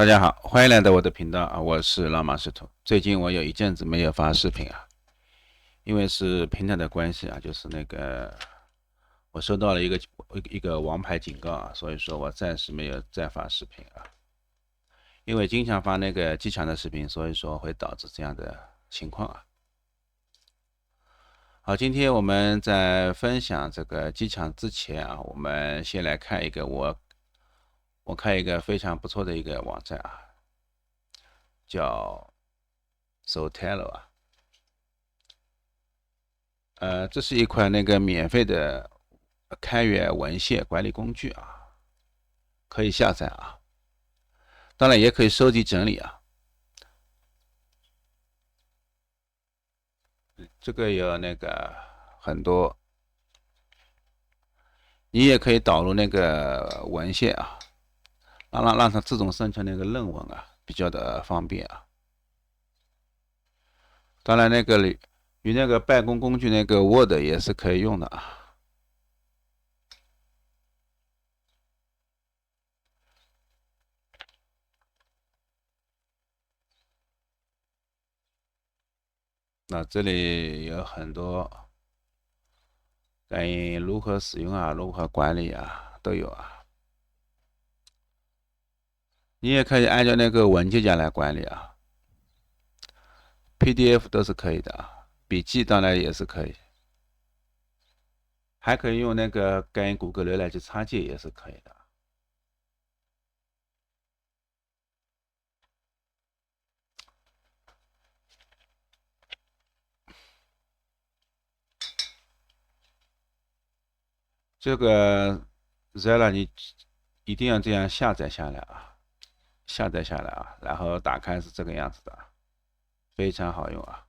大家好，欢迎来到我的频道啊，我是老马识途。最近我有一阵子没有发视频啊，因为是平台的关系啊，就是我收到了一个王牌警告啊，所以说我暂时没有再发视频啊，因为经常发那个机场的视频，所以说会导致这样的情况啊。好，今天我们在分享这个机场之前啊，我们先来看一个我看一个非常不错的一个网站啊，叫 Zotero 啊。这是一款那个免费的开源文献管理工具啊，可以下载啊，当然也可以收集整理啊。这个有那个很多，你也可以导入那个文献啊，让它自动生成那个论文啊，比较的方便啊。当然那个与那个办公工具那个 Word 也是可以用的啊。那这里有很多关于如何使用啊、如何管理啊都有啊。你也可以按照那个文件夹来管理啊，PDF 都是可以的啊，笔记当然也是可以，还可以用那个跟谷歌浏览器插件也是可以的。这个 Zella 你一定要这样下载下来啊，下载下来啊，然后打开是这个样子的，非常好用啊。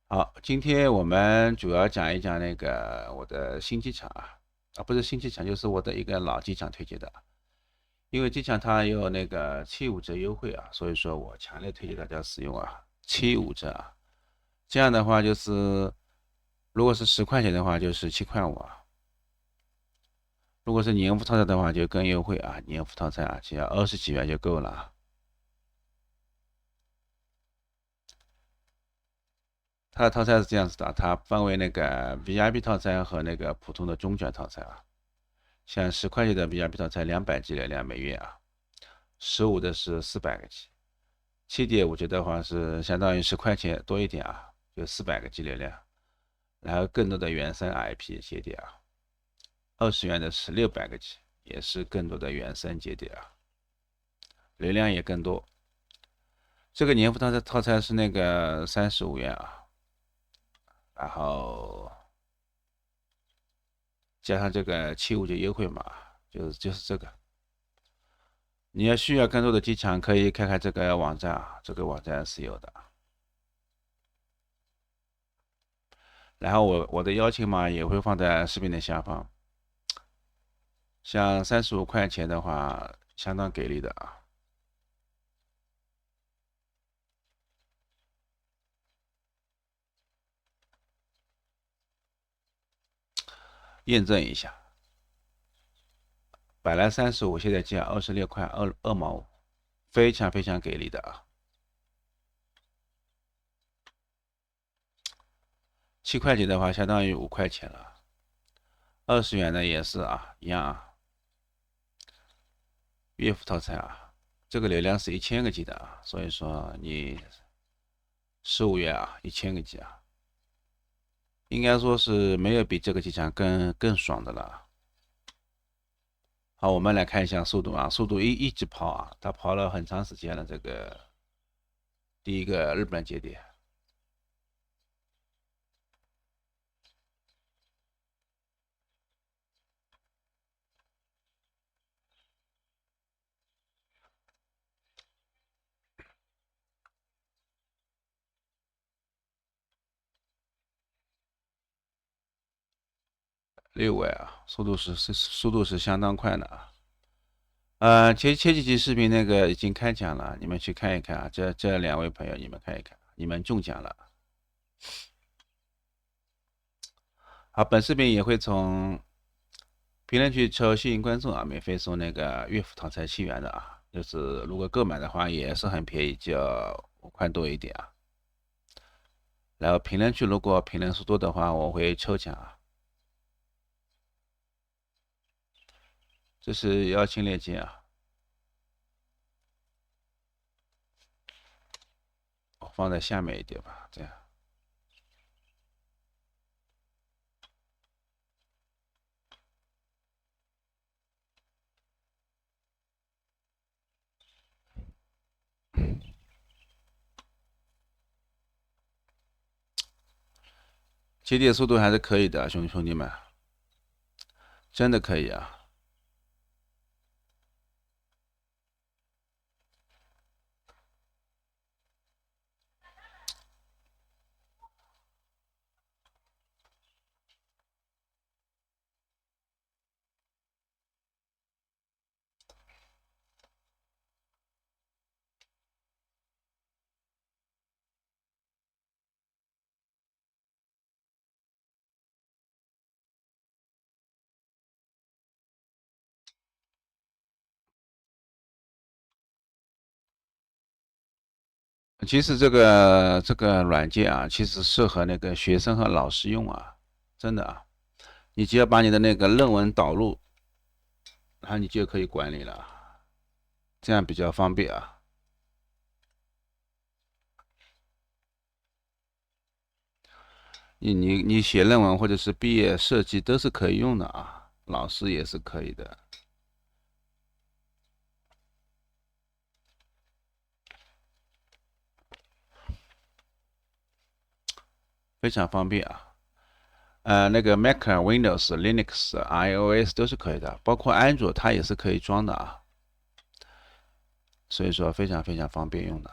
好，今天我们主要讲一讲那个我的新机场啊，不是新机场，就是我的一个老机场推荐的。因为机场它有那个75折优惠啊，所以说我强烈推荐大家使用啊，75折啊。这样的话就是，如果是10块钱的话就是7块5啊，如果是年付套餐的话就更优惠啊，年付套餐啊只要20几元就够了啊。它的套餐是这样子的，它分为那个 VIP 套餐和那个普通的中卷套餐啊。像10块钱的 VIP 套餐200G 流量每月啊，15的是400个 G，7.5G 的话是相当于10块钱多一点啊，就400个 G 流量，然后更多的原生 IP 节点啊，20元的是600个 G，也是更多的原生节点啊，流量也更多。这个年付套餐是那个35元啊，然后加上这个75优惠码，就是这个。你要需要更多的机场，可以看看这个网站啊，这个网站是有的。然后我的邀请码也会放在视频的下方。像35块钱的话，相当给力的啊。验证一下，本来35，现在降26块2毛5，非常非常给力的啊。7块钱的话，相当于5块钱了。20元的也是啊，一样啊。月付套餐啊，这个流量是1000个 G 的啊，所以说你15元啊，1000个 G 啊，应该说是没有比这个机场更爽的了。好，我们来看一下速度啊，速度一直跑啊，它跑了很长时间了。这个第一个日本节点6位啊，速度是相当快的啊。前几期视频那个已经开奖了，你们去看一看啊。这2位朋友，你们看一看，你们中奖了。好，本视频也会从评论区抽幸运观众啊，免费送那个乐福套餐7元的啊，就是如果购买的话也是很便宜，就5块多一点啊。然后评论区如果评论数多的话，我会抽奖啊。这是邀请链接啊，我放在下面一点吧，这样。节点速度还是可以的，兄弟们，真的可以啊。其实这个软件啊，其实适合那个学生和老师用啊，真的啊。你只要把你的那个论文导入，然后你就可以管理了，这样比较方便啊。你写论文或者是毕业设计都是可以用的啊，老师也是可以的，非常方便啊。那个 Mac、Windows、Linux、iOS 都是可以的，包括安卓它也是可以装的啊。所以说非常非常方便用的。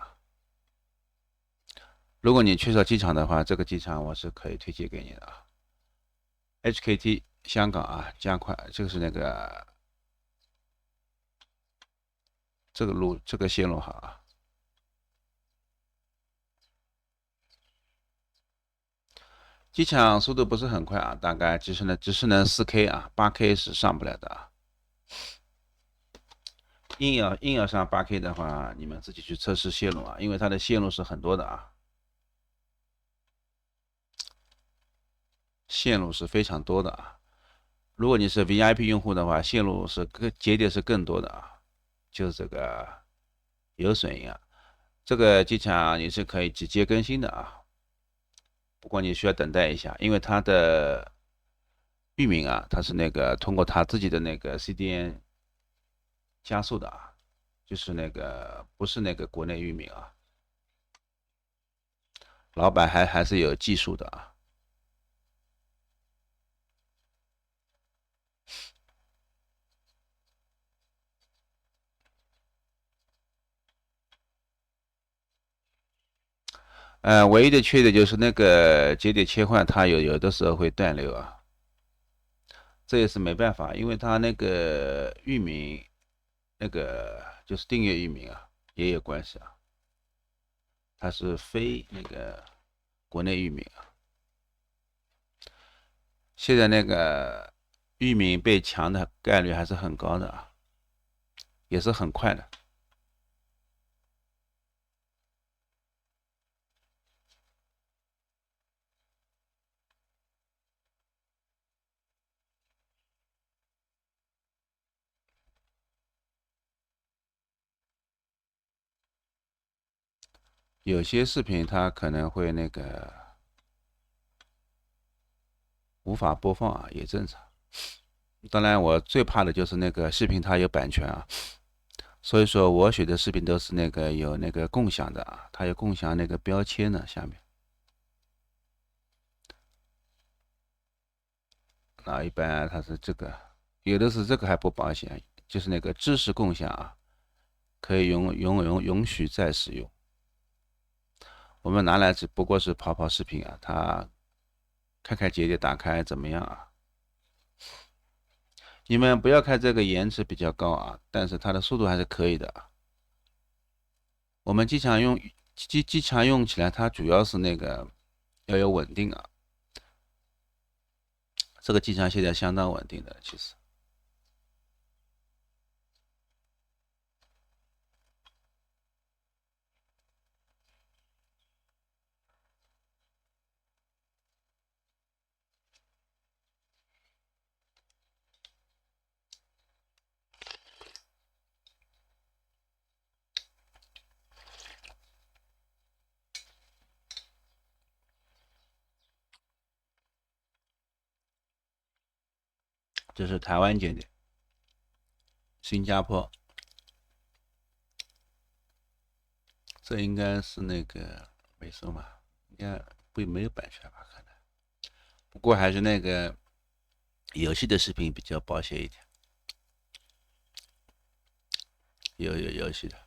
如果你缺少机场的话，这个机场我是可以推荐给你的啊。HKT 香港啊，加快，这个是那个这个线路好啊。机场速度不是很快啊，大概只是能4K 啊，8K 是上不了的啊。硬要上8K 的话，你们自己去测试线路啊，因为它的线路是很多的啊，线路是非常多的啊。如果你是 VIP 用户的话，线路是节点是更多的啊，就是这个有损一样。这个机场你是可以直接更新的啊，不过你需要等待一下，因为它的域名啊，它是那个通过它自己的那个 CDN 加速的啊，就是那个不是那个国内域名啊，老板还是有技术的啊。唯一的缺点就是那个节点切换，它有的时候会断流啊，这也是没办法，因为它那个域名，那个就是订阅域名啊，也有关系啊，它是非那个国内域名啊。现在那个域名被抢的概率还是很高的啊，也是很快的。有些视频它可能会那个无法播放啊，也正常。当然，我最怕的就是那个视频它有版权啊，所以说我选的视频都是那个有那个共享的啊，它有共享那个标签的下面。一般它是这个，有的是这个还不保险，就是那个知识共享啊，可以允许再使用。我们拿来只不过是跑视频啊，它看看节点打开怎么样啊？你们不要看这个延迟比较高啊，但是它的速度还是可以的啊。我们机场用起来，它主要是那个要有稳定啊。这个机场现在相当稳定的，其实这是台湾间谍，新加坡，这应该是那个美声吧？应该没有版权吧？可能，不过还是那个游戏的视频比较保险一点，有游戏的。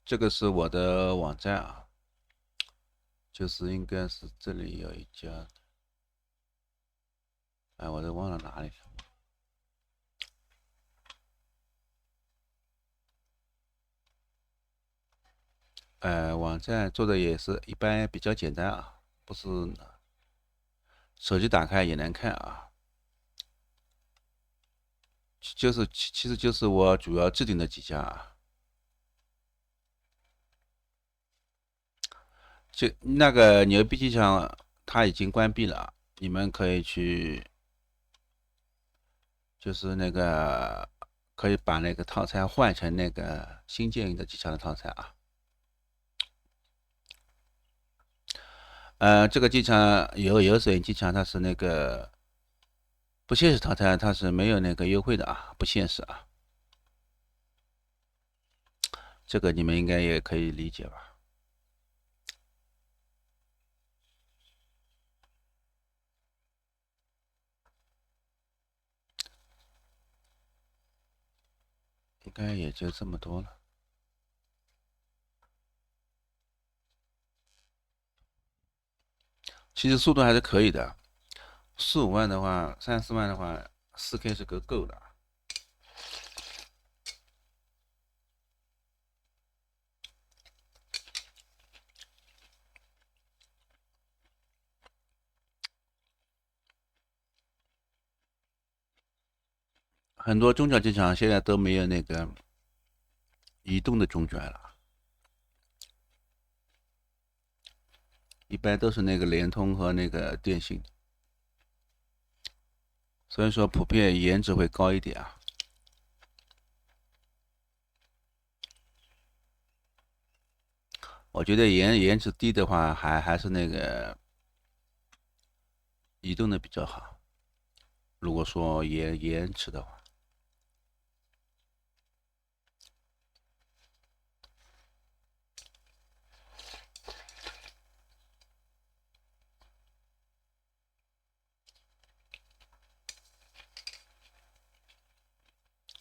这个是我的网站啊，就是应该是这里有一家，哎，我都忘了哪里了。网站做的也是一般，比较简单啊，不是手机打开也能看啊，其实就是我主要置顶的几家啊，就那个牛逼机场它已经关闭了，你们可以去，就是那个可以把那个套餐换成那个新建的机场的套餐啊。这个机场有水机场，它是那个不限时套餐，它是没有那个优惠的啊，不限时啊。这个你们应该也可以理解吧？应该也就这么多了。其实速度还是可以的，4、5万的话，3、4万的话，4K 是够的。很多中小机场现在都没有那个移动的中卷了，一般都是那个联通和那个电信，所以说普遍颜值会高一点啊。我觉得颜值低的话，还是那个移动的比较好。如果说延迟的话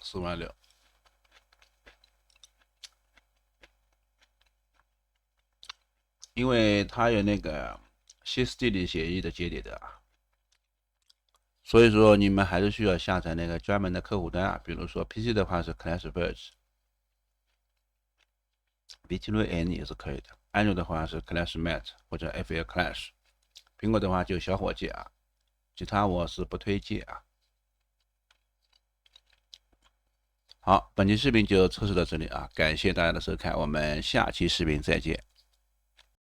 ，4万6，因为它有那个歇斯底里协议的节点的啊，所以说你们还是需要下载那个专门的客户端啊，比如说 PC 的话是 ClashVerge，BTRN 也是可以的，安卓的话是 ClashMate 或者 FL Clash，苹果的话就小伙计啊，其他我是不推荐啊。好，本期视频就测试到这里啊，感谢大家的收看，我们下期视频再见。